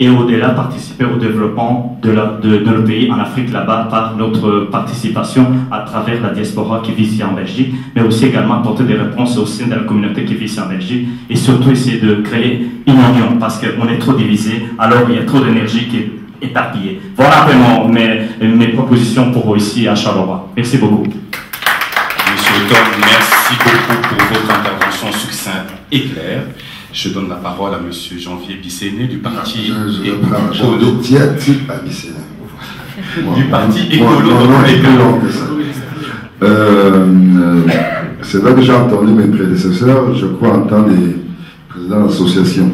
et au-delà participer au développement de nos pays en Afrique là-bas par notre participation à travers la diaspora qui vit ici en Belgique, mais aussi également apporter des réponses au sein de la communauté qui vit ici en Belgique et surtout essayer de créer une union parce qu'on est trop divisé, alors il y a trop d'énergie qui est éparpillée. Voilà vraiment mes propositions pour vous ici à Charleroi. Merci beaucoup. Monsieur Tom, merci beaucoup pour votre intervention succincte et claire. Je donne la parole à Monsieur Janvier Bisséné du parti Écolo. Du parti Écolo. C'est vrai que j'ai entendu mes prédécesseurs, je crois entendre les présidents d'association.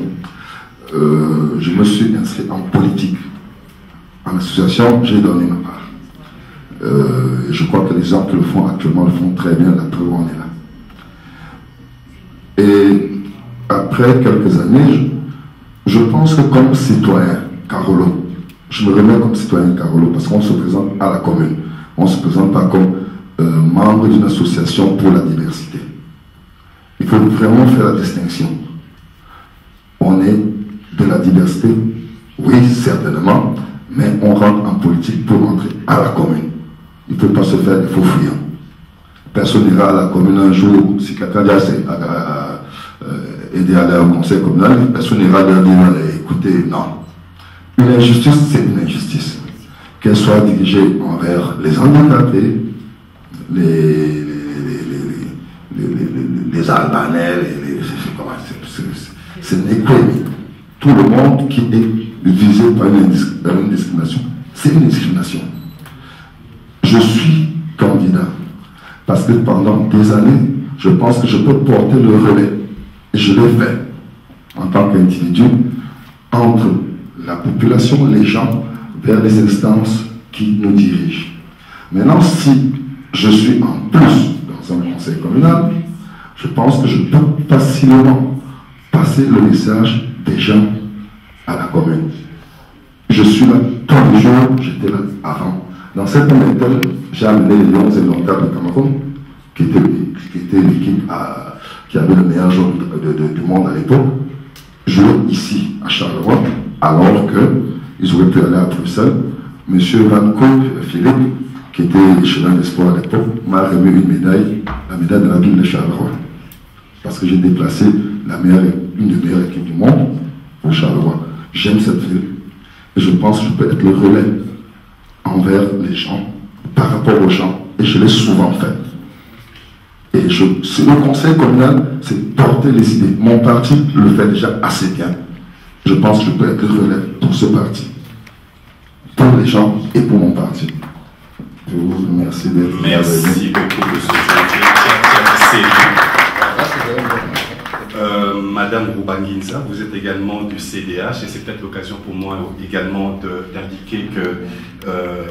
Je me suis inscrit en politique. En association, j'ai donné ma part. Je crois que les gens qui le font actuellement le font très bien, la preuve on est là. Et après quelques années, je pense que comme citoyen Carolo, je me remets comme citoyen Carolo parce qu'on se présente à la commune. On ne se présente pas comme membre d'une association pour la diversité. Il faut vraiment faire la distinction. On est de la diversité, oui, certainement, mais on rentre en politique pour entrer à la commune. Il ne faut pas se faire des faux fuyants. Personne n'ira à la commune un jour, si quelqu'un dit aider à aller au conseil communal, personne n'ira leur dire écoutez, non. Une injustice, c'est une injustice. Qu'elle soit dirigée envers les handicapés, les Albanais, c'est l'économie. Tout le monde qui est visé par une discrimination, c'est une discrimination. Je suis candidat parce que pendant des années, je pense que je peux porter le relais. Et je l'ai fait en tant qu'individu entre la population, les gens, vers les instances qui nous dirigent. Maintenant, si je suis en plus dans un conseil communal, je pense que je peux facilement passer le message des gens à la commune. Je suis là tous les jours, j'étais là avant. Dans cette méthode, j'ai amené les Lions indomptables de Cameroun, qui était l'équipe qui avait le meilleur joueur du monde à l'époque, jouer ici à Charleroi, alors qu'ils auraient pu aller à Bruxelles. Monsieur Van Koop Philippe, qui était chemin d'espoir à l'époque, m'a remis une médaille, la médaille de la ville de Charleroi. Parce que j'ai déplacé une des meilleures équipes du monde pour Charleroi. J'aime cette ville et je pense que je peux être le relais envers les gens, par rapport aux gens, et je l'ai souvent fait. Et le conseil communal, c'est porter les idées. Mon parti le fait déjà assez bien. Je pense que je peux être le relais pour ce parti, pour les gens et pour mon parti. Je vous remercie d'être là. Merci beaucoup, M. Janvier. Madame Roubanguinza, vous êtes également du CDH et c'est peut-être l'occasion pour moi également d'indiquer que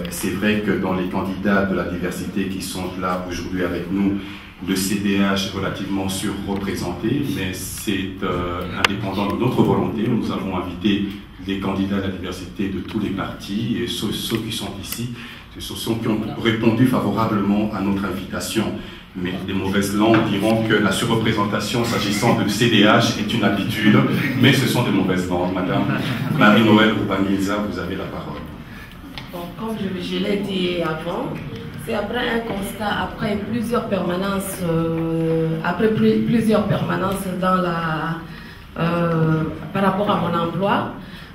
c'est vrai que dans les candidats de la diversité qui sont là aujourd'hui avec nous, le CDH est relativement surreprésenté, mais c'est indépendant de notre volonté. Nous avons invité les candidats de la diversité de tous les partis et ceux qui sont ici, ce sont ceux qui ont répondu favorablement à notre invitation. Mais les mauvaises langues diront que la surreprésentation s'agissant de CDH est une habitude, mais ce sont des mauvaises langues. Madame Marie-Noël Roubanguinza, vous avez la parole. Bon, comme je l'ai dit avant, c'est après un constat, après plusieurs permanences, dans la, par rapport à mon emploi,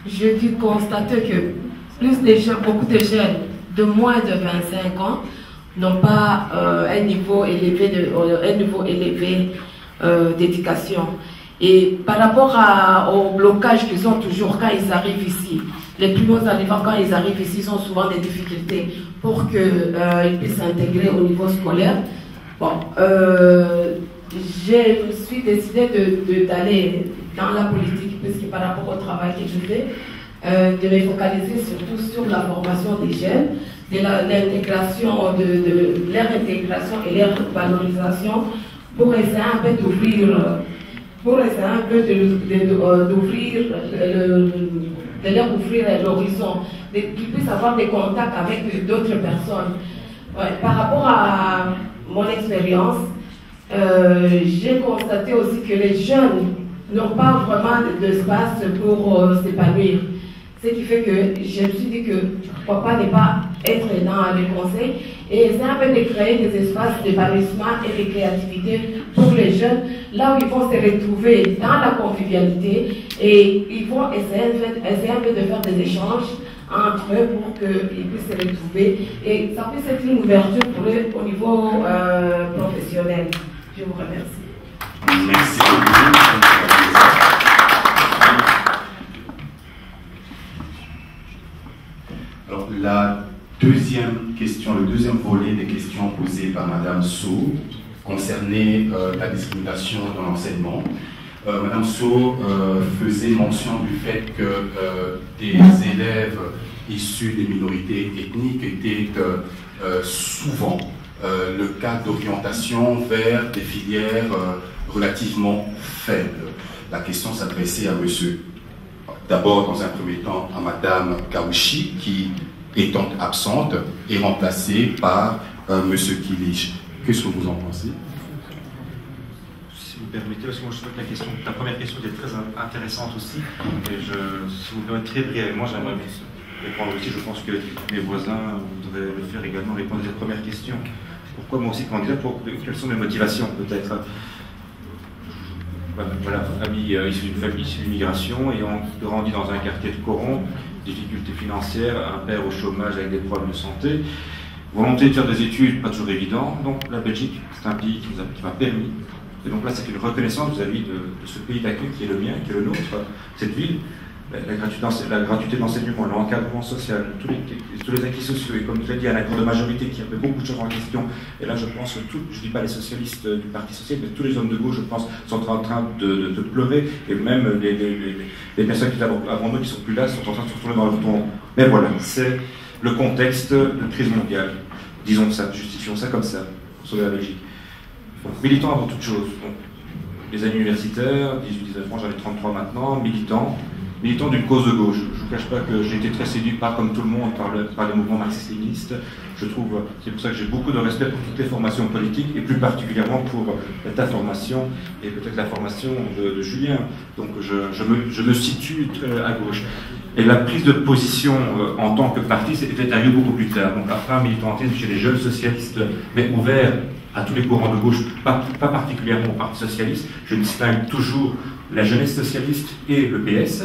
je dû constater que beaucoup de jeunes de moins de 25 ans n'ont pas un niveau élevé d'éducation. Et par rapport au blocage qu'ils ont toujours quand ils arrivent ici, les primo arrivants quand ils arrivent ici, ils ont souvent des difficultés pour qu'ils puissent s'intégrer au niveau scolaire. Bon, je me suis décidé d'aller dans la politique, puisque par rapport au travail que je fais, de me focaliser surtout sur la formation des jeunes, de l'intégration, de leur intégration et leur valorisation, pour essayer un peu d'ouvrir, de leur ouvrir l'horizon, qu'ils puissent avoir des contacts avec d'autres personnes. Ouais, par rapport à mon expérience, j'ai constaté aussi que les jeunes n'ont pas vraiment d'espace pour s'épanouir. Ce qui fait que je me suis dit que pourquoi pas ne pas être dans les conseils et essayer un peu de créer des espaces d'épanouissement et de créativité pour les jeunes, là où ils vont se retrouver dans la convivialité et ils vont essayer un peu de faire des échanges entre eux pour qu'ils puissent se retrouver et ça puisse être une ouverture pour eux au niveau professionnel. Je vous remercie. Merci beaucoup. Alors, la deuxième question, le deuxième volet des questions posées par Madame Sow concernait la discrimination dans l'enseignement. Madame Sow faisait mention du fait que des élèves issus des minorités ethniques étaient souvent le cas d'orientation vers des filières relativement faibles. La question s'adressait à monsieur, d'abord dans un premier temps à Madame Kaouchi, qui, étant absente, est remplacée par monsieur Kilich. Qu'est-ce que vous en pensez? Si vous permettez, parce que moi je trouve que la première question était très intéressante aussi, et si vous me permettez très brièvement, j'aimerais répondre aussi. Je pense que mes voisins devraient le faire également, répondre à cette première question. Pourquoi moi aussi candidat? Quelles sont mes motivations peut-être? Voilà, famille issue d'une famille issue d'immigration, ayant grandi dans un quartier de Coron, difficultés financières, un père au chômage avec des problèmes de santé, volonté de faire des études pas toujours évident. Donc la Belgique, c'est un pays qui m'a permis. Et donc là, c'est une reconnaissance vis-à-vis de ce pays d'accueil qui est le mien, qui est le nôtre, cette ville. La gratuité d'enseignement, l'encadrement social, tous les acquis sociaux, et comme tu l'as dit, un accord de majorité qui a fait beaucoup de choses en question. Et là, je pense que je ne dis pas les socialistes du Parti social, mais tous les hommes de gauche, je pense, sont en train de pleurer, et même les personnes qui étaient avant nous, qui ne sont plus là, sont en train de se retourner dans le tournant. Mais voilà, c'est le contexte de crise mondiale. Disons ça, justifions ça comme ça, pour sauver la Belgique. Donc, militant avant toute chose. Donc, les années universitaires, 18-19 ans, j'en ai 33 maintenant, militant d'une cause de gauche. Je ne vous cache pas que j'ai été très séduit comme tout le monde par le mouvement marxiste-léniniste. Je trouve, c'est pour ça que j'ai beaucoup de respect pour toutes les formations politiques et plus particulièrement pour ta formation et peut-être la formation de Julien. Donc je me situe à gauche. Et la prise de position en tant que parti est arrivée beaucoup plus tard. Donc après un militantisme chez les jeunes socialistes, mais ouvert à tous les courants de gauche, pas particulièrement au Parti socialiste. Je distingue toujours la jeunesse socialiste et le PS.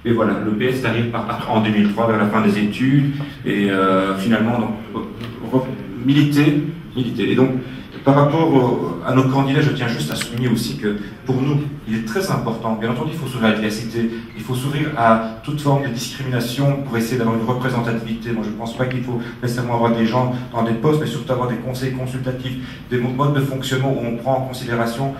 Et voilà, le PS arrive en 2003 vers la fin des études et finalement donc, militer. Et donc, par rapport à nos candidats, je tiens juste à souligner aussi que pour nous, il est très important, bien entendu, il faut s'ouvrir à la diversité, il faut s'ouvrir à toute forme de discrimination pour essayer d'avoir une représentativité. Moi, je ne pense pas qu'il faut nécessairement avoir des gens dans des postes, mais surtout avoir des conseils consultatifs, des modes de fonctionnement où on prend en considération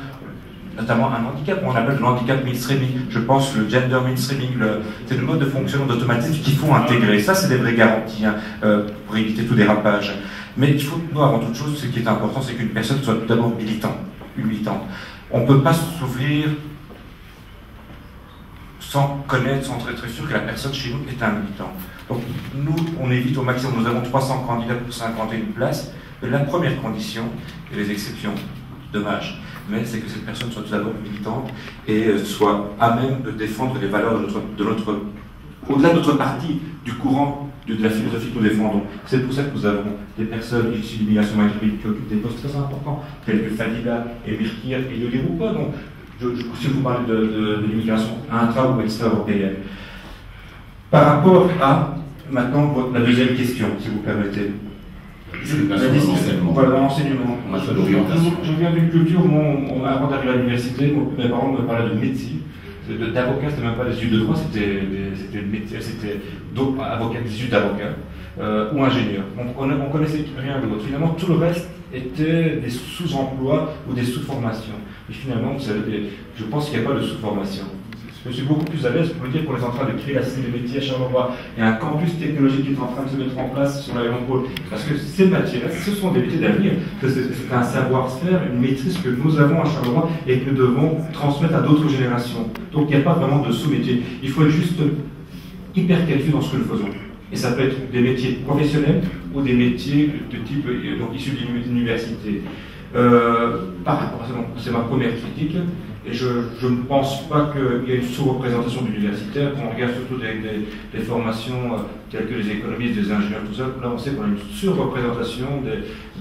notamment un handicap, on appelle le handicap mainstreaming. Je pense le gender mainstreaming, c'est le mode de fonctionnement d'automatisme qu'il faut intégrer. Ça, c'est des vraies garanties pour éviter tout dérapage. Mais il faut, nous, avant toute chose, ce qui est important, c'est qu'une personne soit tout d'abord militante. On ne peut pas s'ouvrir sans connaître, sans être très sûr que la personne chez nous est un militant. Donc, nous, on évite au maximum, nous avons 300 candidats pour 51 places. Mais la première condition, et les exceptions, dommage, mais c'est que cette personne soit tout d'abord militante et soit à même de défendre les valeurs de notre au-delà de notre parti, du courant de la philosophie que nous défendons. C'est pour ça que nous avons des personnes issues d'immigration maghrébine qui occupent des postes très importants, tels que Fadila et Mirkir et Yoli Roupa. Donc, si vous parlez de l'immigration intra- ou extra-européenne. Par rapport à, maintenant, la deuxième question, si vous permettez. Voilà, l'enseignement. Je viens d'une culture où, avant d'arriver à l'université, mes parents me parlaient de médecine. D'avocat, c'était même pas des études de droit, c'était avocat, des études d'avocat ou ingénieur. On connaissait rien de l'autre. Finalement, tout le reste était des sous-emplois ou des sous-formations. Et finalement, je pense qu'il n'y a pas de sous-formation. Je suis beaucoup plus à l'aise pour le dire qu'on est en train de créer la cité des métiers à Charleroi. Il y a un campus technologique qui est en train de se mettre en place sur la Pôle. Parce que ces métiers-là, ce sont des métiers d'avenir. C'est un savoir-faire, une maîtrise que nous avons à Charleroi et que nous devons transmettre à d'autres générations. Donc il n'y a pas vraiment de sous-métier. Il faut être juste hyper qualifié dans ce que nous faisons. Et ça peut être des métiers professionnels ou des métiers de type donc, issus d'une université. Par rapport à ça, c'est ma première critique. Et je ne pense pas qu'il y ait une sous-représentation d'universitaires. Quand on regarde surtout des formations telles que les économistes, des ingénieurs, tout ça, là on sait qu'on a une surreprésentation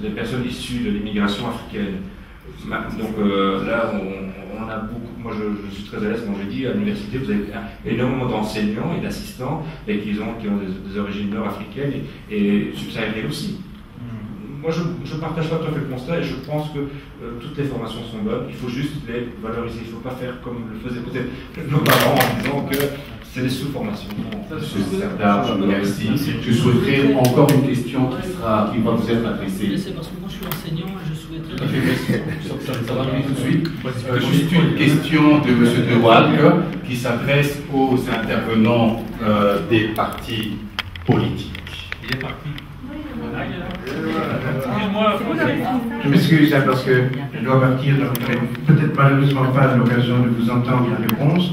des personnes issues de l'immigration africaine. Donc là, on a beaucoup. Moi, je suis très à l'aise quand je dis à l'université, vous avez énormément d'enseignants et d'assistants et qui ont des origines nord-africaines et subsahariennes aussi. Moi, je ne partage pas tout à fait le constat et je pense que toutes les formations sont bonnes. Il faut juste les valoriser. Il ne faut pas faire comme le faisaient peut-être nos parents en disant que c'est des sous-formations. Monsieur Serdar, merci. Je souhaiterais encore une question qui va vous être adressée. C'est parce que moi je suis enseignant et je souhaiterais... Ça va venir tout de suite. Juste une question de M. De Walk qui s'adresse aux intervenants des partis politiques. Il est parti. Je m'excuse parce que je dois partir, donc je n'aurai peut-être malheureusement pas l'occasion de vous entendre la réponse,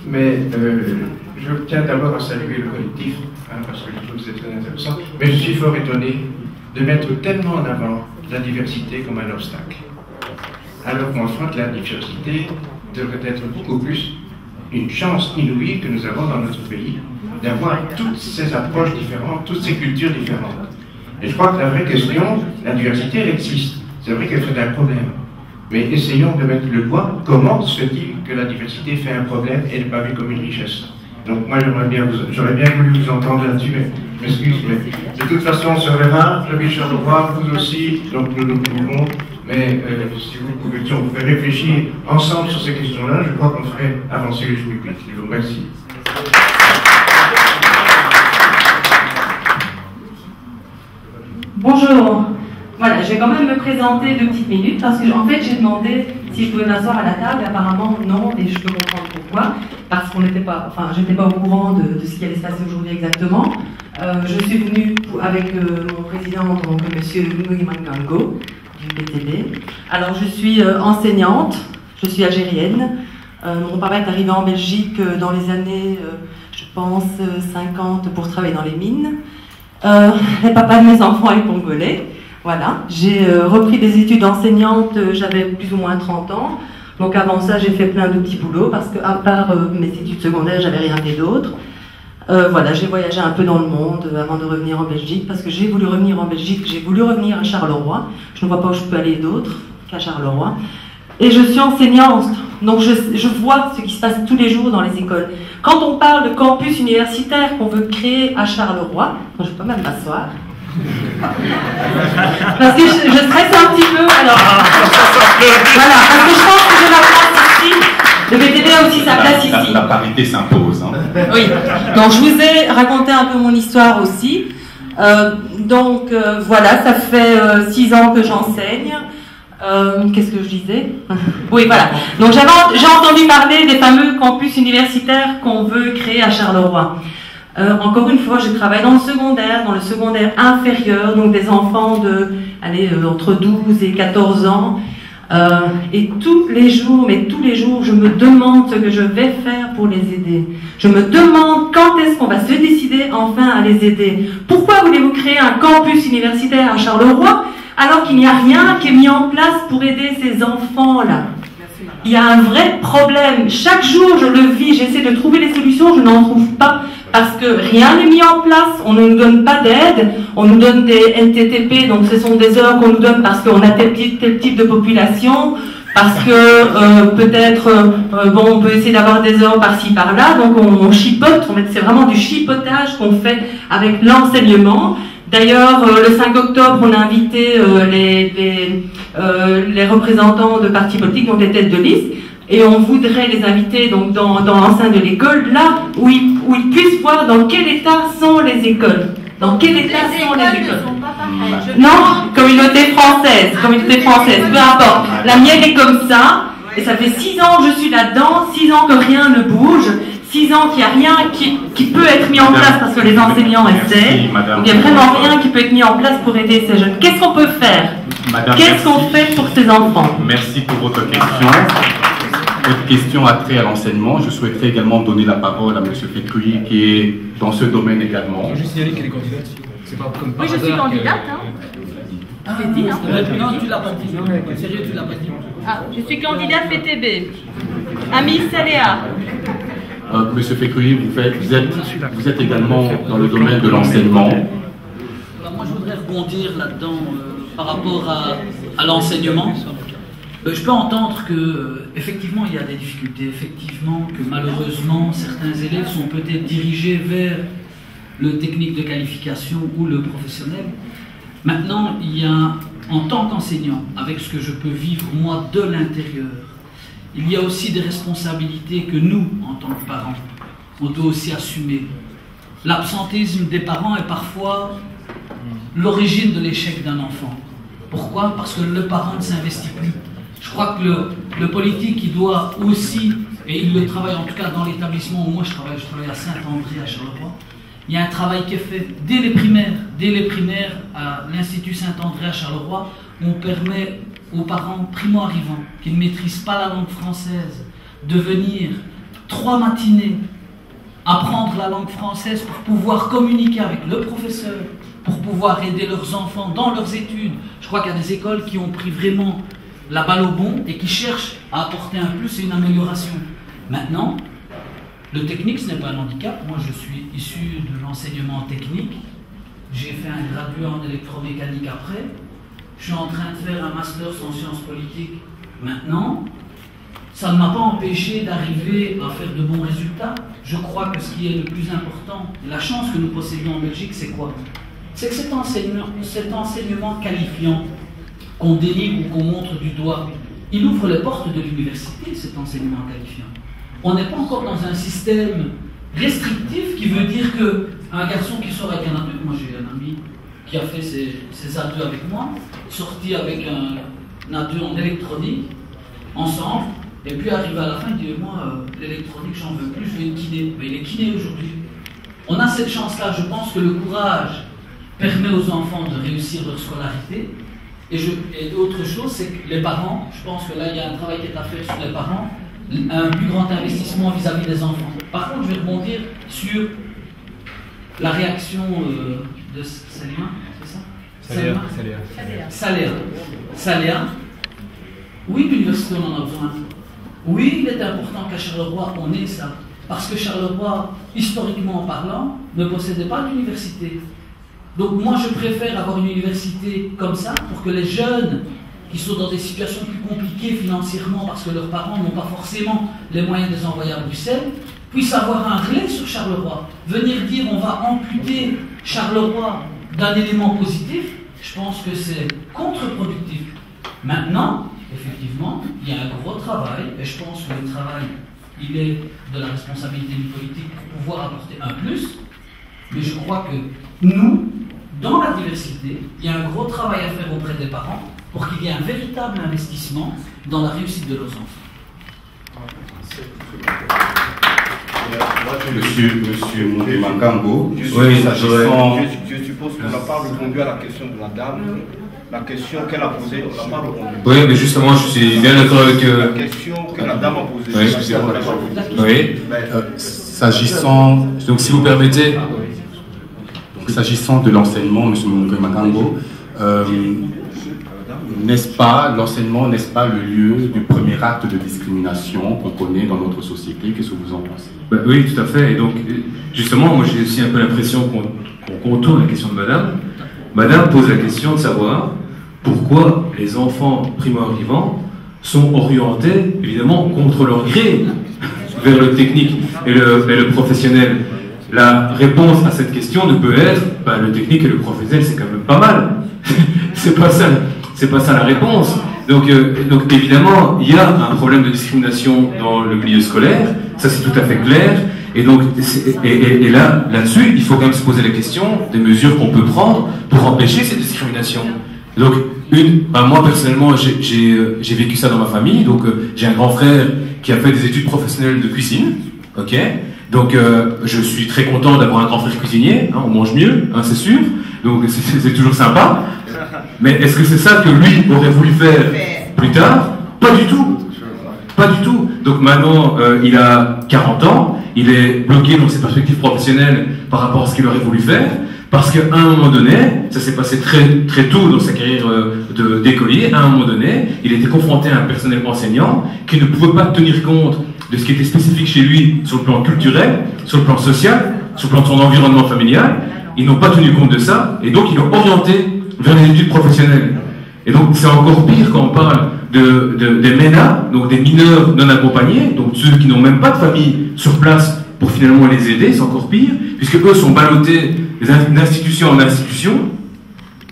mais je tiens d'abord à saluer le collectif, parce que je trouve que c'est très intéressant, mais je suis fort étonné de mettre tellement en avant la diversité comme un obstacle. Alors qu'on croit que la diversité devrait être beaucoup plus une chance inouïe que nous avons dans notre pays, d'avoir toutes ces approches différentes, toutes ces cultures différentes. Et je crois que la vraie question, la diversité, elle existe. C'est vrai qu'elle fait un problème. Mais essayons de mettre le doigt. Comment se dit que la diversité fait un problème et n'est pas vue comme une richesse? Donc moi, j'aurais bien voulu vous entendre là-dessus, mais je m'excuse. Mais de toute façon, on se verra. Le Bichard de Roi, vous aussi, donc nous nous pouvons. Mais si vous pouvez, si on pouvait réfléchir ensemble sur ces questions-là, je crois qu'on ferait avancer les choses publiques. Je vous remercie. Bonjour. Voilà, je vais quand même me présenter 2 petites minutes parce que en fait j'ai demandé si je pouvais m'asseoir à la table, apparemment non, et je peux comprendre pourquoi, parce qu'on n'était pas, enfin j'étais pas au courant de ce qui allait se passer aujourd'hui exactement. Je suis venue avec mon président, donc Monsieur Mugimangango du PTB. Alors je suis enseignante, je suis algérienne. Mon papa est arrivé en Belgique dans les années, je pense, 50 pour travailler dans les mines. Le papa de mes enfants est congolais. Voilà, j'ai repris des études d'enseignante, j'avais plus ou moins 30 ans. Donc avant ça, j'ai fait plein de petits boulots parce que à part mes études secondaires, j'avais rien fait d'autre. Voilà, j'ai voyagé un peu dans le monde avant de revenir en Belgique parce que j'ai voulu revenir en Belgique, j'ai voulu revenir à Charleroi. Je ne vois pas où je peux aller d'autre qu'à Charleroi. Et je suis enseignante, donc je vois ce qui se passe tous les jours dans les écoles. Quand on parle de campus universitaire qu'on veut créer à Charleroi, je peux même m'asseoir, parce que je stresse un petit peu, alors, voilà, parce que je pense que j'ai ma place ici, le BTB a aussi sa place ici. La parité s'impose. Hein. Oui, donc je vous ai raconté un peu mon histoire aussi. Voilà, ça fait 6 ans que j'enseigne. Qu'est-ce que je disais? Oui, voilà. Donc j'ai entendu parler des fameux campus universitaires qu'on veut créer à Charleroi. Encore une fois, je travaille dans le secondaire inférieur, donc des enfants de, entre 12 et 14 ans. Et tous les jours, je me demande ce que je vais faire pour les aider. Je me demande quand est-ce qu'on va se décider enfin à les aider. Pourquoi voulez-vous créer un campus universitaire à Charleroi alors qu'il n'y a rien qui est mis en place pour aider ces enfants-là? Il y a un vrai problème. Chaque jour, je le vis, j'essaie de trouver des solutions, je n'en trouve pas. Parce que rien n'est mis en place, on ne nous donne pas d'aide, on nous donne des NTTP, donc ce sont des heures qu'on nous donne parce qu'on a tel type de population, parce que peut-être, on peut essayer d'avoir des heures par-ci, par-là, donc on chipote, c'est vraiment du chipotage qu'on fait avec l'enseignement. D'ailleurs, le 5 octobre, on a invité les représentants de partis politiques, donc les têtes de liste, et on voudrait les inviter donc dans l'enceinte de l'école, là où ils puissent voir dans quel état sont les écoles. Dans quel état sont les écoles. Non, communauté française, peu importe. La mienne est comme ça, et ça fait 6 ans que je suis là-dedans, 6 ans que rien ne bouge, 6 ans qu'il n'y a rien qui peut être mis en place parce que les enseignants essaient. Il n'y a vraiment rien qui peut être mis en place pour aider ces jeunes. Qu'est-ce qu'on peut faire? Qu'est-ce qu'on fait pour ces enfants? Merci pour votre question. Votre question a trait à l'enseignement. Je souhaiterais également donner la parole à M. Fekouyi qui est dans ce domaine également. Je juste signaler qu'elle est candidate. C'est pas comme oui, je suis candidate. C'est dit, hein? Non, tu l'as pas dit. Sérieux, tu l'as pas dit. Ah, je suis candidate PTB. Ami Saléa. Monsieur Fécouy, vous êtes également dans le domaine de l'enseignement. Moi, je voudrais rebondir là-dedans par rapport à l'enseignement. Je peux entendre que effectivement il y a des difficultés, effectivement que malheureusement certains élèves sont peut-être dirigés vers le technique de qualification ou le professionnel. Maintenant, il y a, en tant qu'enseignant, avec ce que je peux vivre moi de l'intérieur, il y a aussi des responsabilités que nous, en tant que parents, on doit aussi assumer. L'absentéisme des parents est parfois l'origine de l'échec d'un enfant. Pourquoi? Parce que le parent ne s'investit plus. Je crois que le politique, il doit aussi, et il le travaille en tout cas dans l'établissement où moi je travaille à Saint-André, à Charleroi, il y a un travail qui est fait dès les primaires à l'Institut Saint-André à Charleroi, où on permet aux parents primo-arrivants qui ne maîtrisent pas la langue française de venir 3 matinées apprendre la langue française pour pouvoir communiquer avec le professeur, pour pouvoir aider leurs enfants dans leurs études. Je crois qu'il y a des écoles qui ont pris vraiment la balle au bond et qui cherchent à apporter un plus et une amélioration. Maintenant, le technique, ce n'est pas un handicap. Moi, je suis issu de l'enseignement technique. J'ai fait un graduat en électromécanique après. Je suis en train de faire un master en sciences politiques maintenant. Ça ne m'a pas empêché d'arriver à faire de bons résultats. Je crois que ce qui est le plus important, et la chance que nous possédons en Belgique, c'est quoi? C'est que cet enseignement qualifiant qu'on dénigre ou qu'on montre du doigt, il ouvre les portes de l'université, cet enseignement qualifiant. On n'est pas encore dans un système restrictif qui veut dire qu'un garçon qui sort avec un adulte, moi j'ai un ami qui a fait ses adieux avec moi, sorti avec un adieu en électronique, ensemble, et puis arrivé à la fin, il dit moi l'électronique j'en veux plus, je vais une kiné. Mais il est kiné aujourd'hui. On a cette chance-là, je pense que le courage permet aux enfants de réussir leur scolarité. Et autre chose, c'est que les parents, je pense que là il y a un travail qui est à faire sur les parents, un plus grand investissement vis-à-vis des enfants. Par contre, je vais rebondir sur la réaction de Saléa, c'est ça? Saléa. Oui, l'université, on en a besoin. Oui, il est important qu'à Charleroi, on ait ça. Parce que Charleroi, historiquement parlant, ne possédait pas d'université. Donc moi, je préfère avoir une université comme ça, pour que les jeunes qui sont dans des situations plus compliquées financièrement, parce que leurs parents n'ont pas forcément les moyens de les envoyer à Bruxelles, puissent avoir un relais sur Charleroi. Venir dire on va amputer Charleroi d'un élément positif, je pense que c'est contre-productif. Maintenant, effectivement, il y a un gros travail, et je pense que le travail, il est de la responsabilité du politique pour pouvoir apporter un plus, mais je crois que nous, dans la diversité, il y a un gros travail à faire auprès des parents pour qu'il y ait un véritable investissement dans la réussite de leurs enfants. Monsieur Makango, je suppose qu'on n'a pas répondu à la question de la dame. La question qu'elle a posée, on n'a pas répondu. Oui, mais justement, je suis bien d'accord avec... La question que la dame a posée. Oui, excusez-moi. Oui. S'agissant... Donc, si vous permettez... S'agissant de l'enseignement, M. Makango, n'est-ce pas, l'enseignement, n'est-ce pas le lieu du premier acte de discrimination qu'on connaît dans notre société? Qu'est-ce que vous en pensez? Oui, tout à fait. Et donc, justement, moi j'ai aussi un peu l'impression qu'on contourne la question de Madame. Madame pose la question de savoir pourquoi les enfants primo-arrivants sont orientés, évidemment, contre leur gré, vers le technique et le professionnel. La réponse à cette question ne peut être le technique et le professionnel, c'est quand même pas mal. C'est pas ça la réponse. Donc évidemment, il y a un problème de discrimination dans le milieu scolaire, ça c'est tout à fait clair. Et donc, et là-dessus, il faut quand même se poser la question des mesures qu'on peut prendre pour empêcher cette discrimination. Donc, moi personnellement, j'ai vécu ça dans ma famille. Donc, j'ai un grand frère qui a fait des études professionnelles de cuisine. Ok. Donc, je suis très content d'avoir un grand frère cuisinier. Hein, on mange mieux, hein, c'est sûr. Donc, c'est toujours sympa. Mais est-ce que c'est ça que lui aurait voulu faire plus tard? Pas du tout. Pas du tout. Donc maintenant, il a 40 ans, il est bloqué dans ses perspectives professionnelles par rapport à ce qu'il aurait voulu faire, parce qu'à un moment donné, ça s'est passé très, très tôt dans sa carrière d'écolier, à un moment donné, il était confronté à un personnel enseignant qui ne pouvait pas tenir compte de ce qui était spécifique chez lui sur le plan culturel, sur le plan social, sur le plan de son environnement familial. Ils n'ont pas tenu compte de ça, et donc ils l'ont orienté vers les études professionnelles. Et donc c'est encore pire quand on parle des MENA, donc des mineurs non accompagnés, donc ceux qui n'ont même pas de famille sur place pour finalement les aider, c'est encore pire, puisque eux sont ballottés d'institution en institution,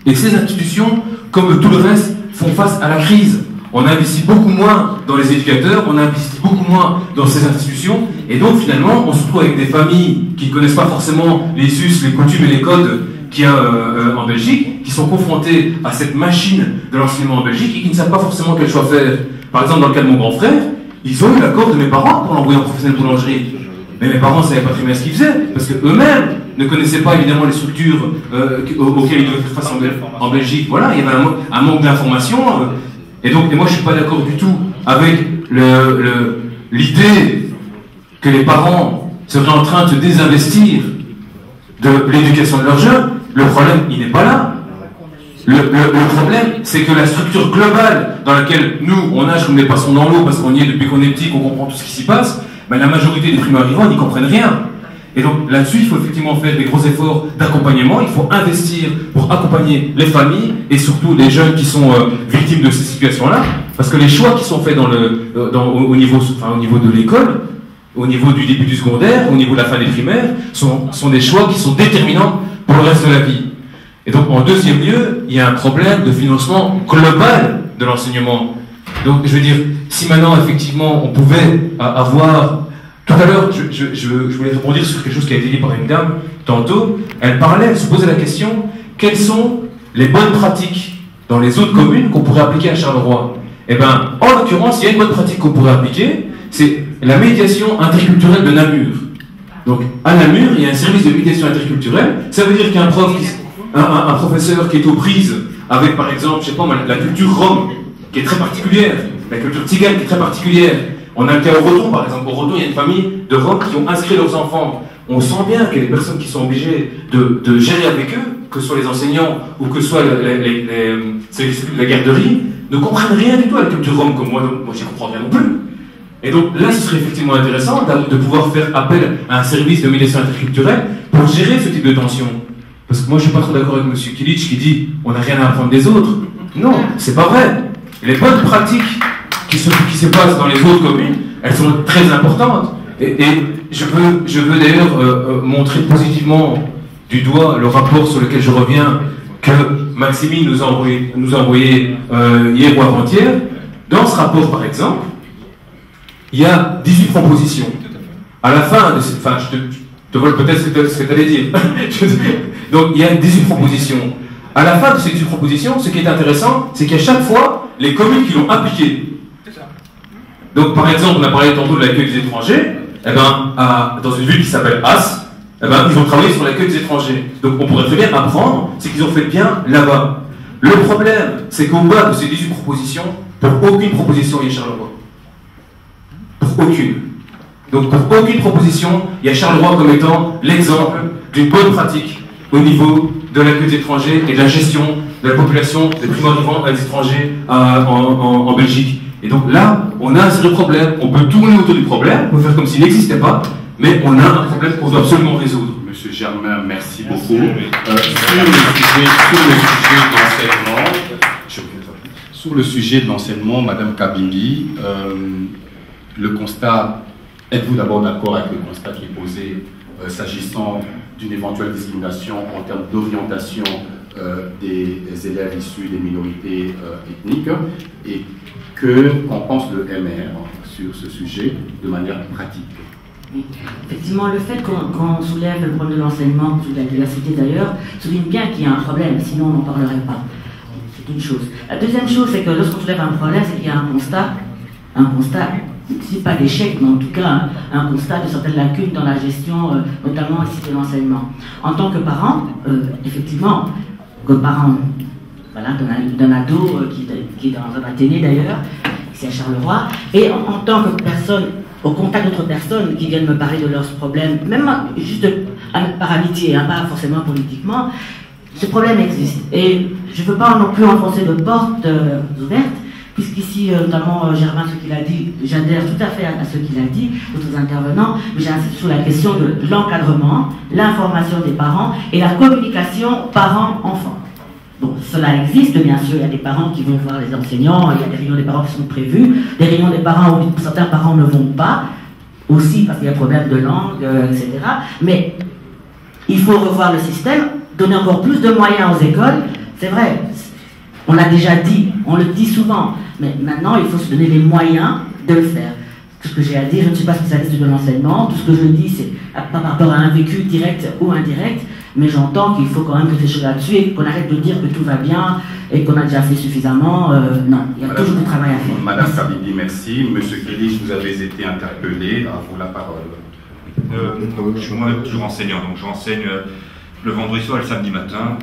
et ces institutions, comme tout le reste, font face à la crise. On investit beaucoup moins dans les éducateurs, on investit beaucoup moins dans ces institutions, et donc finalement on se retrouve avec des familles qui ne connaissent pas forcément les us, les coutumes et les codes qu'il y a en Belgique, qui sont confrontés à cette machine de l'enseignement en Belgique et qui ne savent pas forcément quel choix faire. Par exemple, dans le cas de mon grand frère, ils ont eu l'accord de mes parents pour l'envoyer en professionnel de boulangerie. Mais mes parents ne savaient pas très bien ce qu'ils faisaient, parce qu'eux-mêmes ne connaissaient pas évidemment les structures auxquelles ils devaient faire face en Belgique. Voilà, il y avait un manque d'information. Et moi, je ne suis pas d'accord du tout avec l'idée que les parents seraient en train de se désinvestir de l'éducation de leurs jeunes. Le problème, il n'est pas là. Le problème, c'est que la structure globale dans laquelle nous, on nage comme des poissons dans l'eau, parce qu'on y est depuis qu'on est petit, qu'on comprend tout ce qui s'y passe, ben, la majorité des primo-arrivants n'y comprennent rien. Et donc là-dessus, il faut effectivement faire des gros efforts d'accompagnement, il faut investir pour accompagner les familles et surtout les jeunes qui sont victimes de ces situations-là, parce que les choix qui sont faits au niveau de l'école, au niveau du début du secondaire, au niveau de la fin des primaires, sont des choix qui sont déterminants pour le reste de la vie. Et donc en deuxième lieu, il y a un problème de financement global de l'enseignement. Donc je veux dire, si maintenant effectivement on pouvait avoir... Tout à l'heure, je voulais répondre sur quelque chose qui a été dit par une dame tantôt. Elle se posait la question, quelles sont les bonnes pratiques dans les autres communes qu'on pourrait appliquer à Charleroi? Eh bien, en l'occurrence, il y a une bonne pratique qu'on pourrait appliquer, c'est la médiation interculturelle de Namur. Donc, à Namur, il y a un service de médiation interculturelle. Ça veut dire qu'il y a un professeur qui est aux prises avec, par exemple, je sais pas, la culture rome, qui est très particulière, la culture tzigane, qui est très particulière. On a le cas au Roton, par exemple. Au Roton, il y a une famille de Roms qui ont inscrit leurs enfants. On sent bien que les personnes qui sont obligées de gérer avec eux, que ce soit les enseignants ou que ce soit ceux qui s'occupent de la garderie, ne comprennent rien du tout à la culture Rome comme moi. Donc, moi, j'y comprends rien non plus. Et donc là, ce serait effectivement intéressant de pouvoir faire appel à un service de médiation interculturelle pour gérer ce type de tension. Parce que moi, je ne suis pas trop d'accord avec M. Kilic qui dit on n'a rien à apprendre des autres. Non, c'est pas vrai. Les bonnes pratiques qui se passent dans les autres communes, elles sont très importantes. Et je veux d'ailleurs montrer positivement du doigt le rapport sur lequel je reviens que Maximine nous a envoyé hier ou avant-hier. Dans ce rapport, par exemple, il y a 18 propositions. À la fin de cette... Enfin, je te vole peut-être ce que tu allais dire. Donc, il y a 18 propositions. À la fin de ces 18 propositions, ce qui est intéressant, c'est qu'à chaque fois, les communes qui l'ont appliqué. Donc, par exemple, on a parlé tantôt de l'accueil des étrangers. Eh ben, dans une ville qui s'appelle As, eh ben, ils ont travaillé sur l'accueil des étrangers. Donc, on pourrait très bien apprendre ce qu'ils ont fait bien là-bas. Le problème, c'est qu'au bas de ces 18 propositions, pour aucune proposition, il y a Charleroi. Pour aucune. Donc, pour aucune proposition, il y a Charleroi comme étant l'exemple d'une bonne pratique au niveau de l'accueil des étrangers et de la gestion de la population des primo-arrivants à des étrangers en Belgique. Et donc là, on a un sérieux problème. On peut tourner autour du problème, on peut faire comme s'il n'existait pas, mais on a un problème qu'on doit absolument résoudre. Monsieur Germain, merci beaucoup. Sur le sujet de l'enseignement, Madame Kabingi, le constat, êtes-vous d'abord d'accord avec le constat qui est posé s'agissant d'une éventuelle discrimination en termes d'orientation des élèves issus des minorités ethniques, et qu'en pense le MR sur ce sujet de manière pratique? Effectivement, le fait qu'on soulève le problème de l'enseignement, de la diversité d'ailleurs, souligne bien qu'il y a un problème, sinon on n'en parlerait pas. C'est une chose. La deuxième chose, c'est que lorsqu'on soulève un problème, c'est qu'il y a un constat, c'est pas d'échec, mais en tout cas, un constat de certaines lacunes dans la gestion, notamment ici de l'enseignement. En tant que parent, effectivement, comme parent, voilà, d'un ado qui est dans un athénée d'ailleurs, ici à Charleroi, et en tant que personne, au contact d'autres personnes qui viennent me parler de leurs problèmes, même juste par amitié, hein, pas forcément politiquement, ce problème existe. Et je ne veux pas non plus enfoncer de portes ouvertes, puisqu'ici, notamment Germain, ce qu'il a dit, j'adhère tout à fait à ce qu'il a dit, aux intervenants, mais j'insiste sur la question de l'encadrement, l'information des parents et la communication parents-enfants. Bon, cela existe, bien sûr, il y a des parents qui vont voir les enseignants, il y a des réunions des parents qui sont prévues, des réunions des parents où certains parents ne vont pas, aussi parce qu'il y a problème de langue, etc. Mais il faut revoir le système, donner encore plus de moyens aux écoles, c'est vrai, on l'a déjà dit, on le dit souvent, mais maintenant il faut se donner les moyens de le faire. Tout ce que j'ai à dire, je ne suis pas spécialiste de l'enseignement, tout ce que je dis c'est par rapport à un vécu direct ou indirect, mais j'entends qu'il faut quand même réfléchir là-dessus et qu'on arrête de dire que tout va bien et qu'on a déjà fait suffisamment. Non, il y a toujours du travail à faire. Madame Kabidi, merci. Monsieur Kélich, vous avez été interpellé. À vous la parole. Je suis moi-même toujours enseignant, donc j'enseigne le vendredi soir et le samedi matin.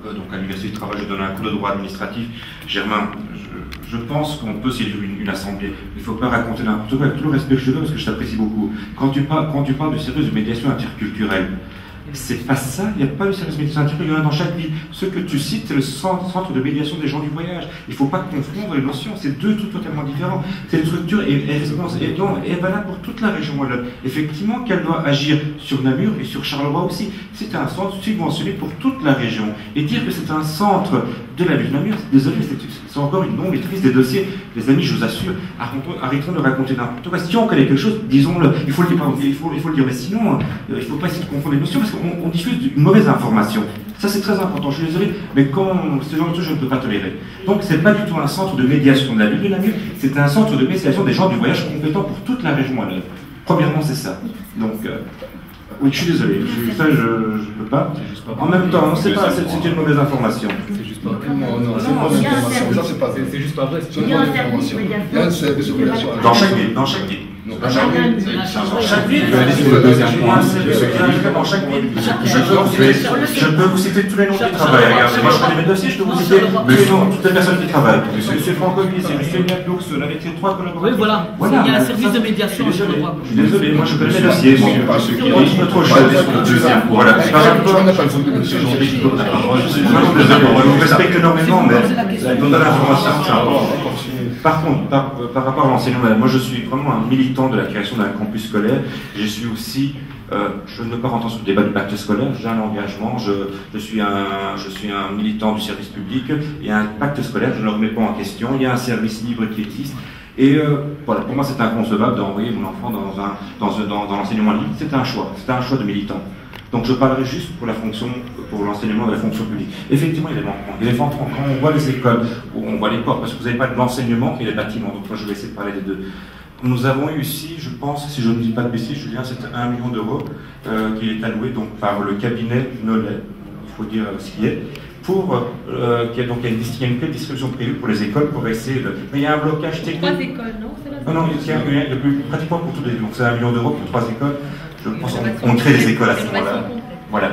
Donc à l'université du travail, je donne un cours de droit administratif. Germain, je pense qu'on peut saisir une assemblée. Il ne faut pas raconter n'importe quoi, avec tout le respect que je veux, parce que je t'apprécie beaucoup. Quand tu parles de service de médiation interculturelle, c'est pas ça, il n'y a pas de service de médiation interculturelle, il y en a dans chaque ville. Ce que tu cites, c'est le centre de médiation des gens du voyage. Il ne faut pas confondre les notions, c'est deux trucs totalement différents. Cette structure est valable pour toute la région wallonne. Effectivement, qu'elle doit agir sur Namur et sur Charleroi aussi. C'est un centre subventionné pour toute la région. Et dire que c'est un centre de la ville de Namur, désolé, c'est encore une non-maîtrise des dossiers. Les amis, je vous assure, arrêtons de raconter n'importe quoi. Si on connaît quelque chose, disons-le. Il faut le dire, mais sinon, il ne faut pas essayer de confondre les notions, parce qu'on diffuse une mauvaise information. Ça, c'est très important. Je suis désolé, mais quand ce genre de choses, je ne peux pas tolérer. Donc, ce n'est pas du tout un centre de médiation de la ville de Namur, c'est un centre de médiation des gens du voyage compétent pour toute la région wallonne. Premièrement, c'est ça. Donc, oui, je suis désolé. Ça, je ne peux pas. En même temps, c'est une mauvaise information. C'est juste pas vrai. Non, c'est une mauvaise information. Ça, c'est pas vrai. C'est juste pas vrai. C'est une mauvaise information. Il y a un service de médiation. Dans chaque ville. Dans chaque ville. Dans chaque ville. Je peux vous citer tous les noms qui travaillent. Regardez, moi je connais mes dossiers, je peux vous citer toutes les personnes qui travaillent. Monsieur Francovi, c'est Monsieur Niadoux, avec les 3 collaborateurs. Oui, voilà. Il y a un service de médiation. Je suis désolé, moi je connais mes dossiers. Autre chose. Voilà. Je vous respecte énormément, mais dans l'information, c'est important. Par contre, par rapport à l'enseignement, moi je suis vraiment un militant de la création d'un campus scolaire. Je suis aussi, je ne veux pas rentrer sur le débat du pacte scolaire, j'ai un engagement, je suis un militant du service public. Il y a un pacte scolaire, je ne le remets pas en question, il y a un service libre qui existe. Et voilà, pour moi c'est inconcevable d'envoyer mon enfant dans l'enseignement libre. C'est un choix de militant. Donc je parlerai juste pour la fonction, pour l'enseignement de la fonction publique. Effectivement, il y a des manquements. Il y a des manquements quand on voit les écoles, où on voit les portes, parce que vous n'avez pas de l'enseignement et les bâtiments. Donc moi je vais essayer de parler des deux. Nous avons eu ici, je pense, si je ne dis pas de bêtises, Julien, c'est 1 million d'euros qui est alloué donc, par le cabinet Nollet, il faut dire ce qu'il y est, pour il y a une distribution prévue pour les écoles pour essayer de... Mais il y a un blocage technique. 3 écoles, non? Non, il y a pratiquement pour toutes les écoles. Donc c'est 1 million d'euros pour 3 écoles. Je pense qu'on crée des écoles à ce moment-là. Voilà.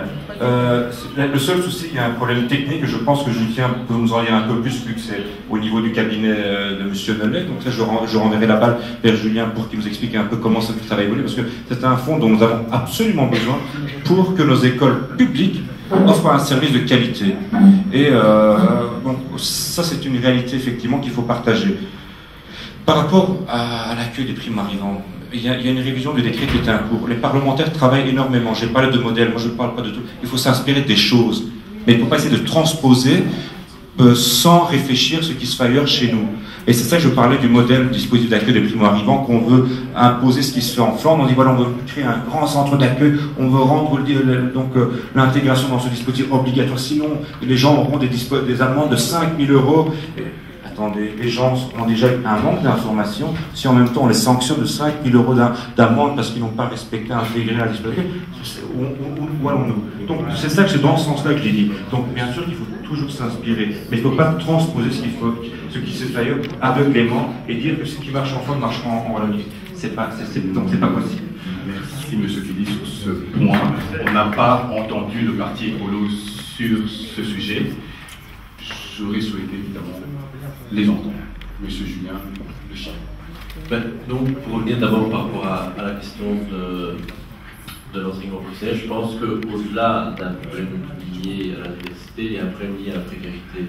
Le seul souci, il y a un problème technique, et je pense que Julien peut nous en dire un peu plus, vu que c'est au niveau du cabinet de M. Nollet. Donc ça, je renverrai la balle vers Julien pour qu'il nous explique un peu comment ça va évoluer, parce que c'est un fonds dont nous avons absolument besoin pour que nos écoles publiques offrent un service de qualité. Et donc, ça, c'est une réalité, effectivement, qu'il faut partager. Par rapport à l'accueil des primo-arrivants, il y a une révision du décret qui est en cours. Les parlementaires travaillent énormément. J'ai parlé de modèles, moi je ne parle pas de tout. Il faut s'inspirer des choses. Mais il ne faut pas essayer de transposer sans réfléchir ce qui se fait ailleurs chez nous. Et c'est ça que je parlais du modèle du dispositif d'accueil des primo-arrivants, qu'on veut imposer ce qui se fait en Flandre. On dit voilà, on veut créer un grand centre d'accueil, on veut rendre l'intégration dans ce dispositif obligatoire. Sinon, les gens auront des amendes de 5 000 euros. Attendez, les gens ont déjà un manque d'informations. Si en même temps on les sanctionne de 5 000 euros d'amende parce qu'ils n'ont pas respecté, intégré la dispositif, où allons-nous? Donc c'est ça que c'est dans ce sens-là que j'ai dit. Donc bien sûr qu'il faut toujours s'inspirer, mais il ne faut pas transposer ce qui se fait ailleurs aveuglément et dire que ce qui marche en Flandre marchera en Wallonie. Donc c'est pas possible. Merci M. Kelly sur ce point. On n'a pas entendu le parti écolo sur ce sujet. J'aurais souhaité évidemment les entendre. Monsieur Julien Le Chien. Donc, pour revenir d'abord par rapport à la question de l'enseignement professionnel, je pense qu'au-delà d'un problème lié à la diversité, il y a un problème lié à la précarité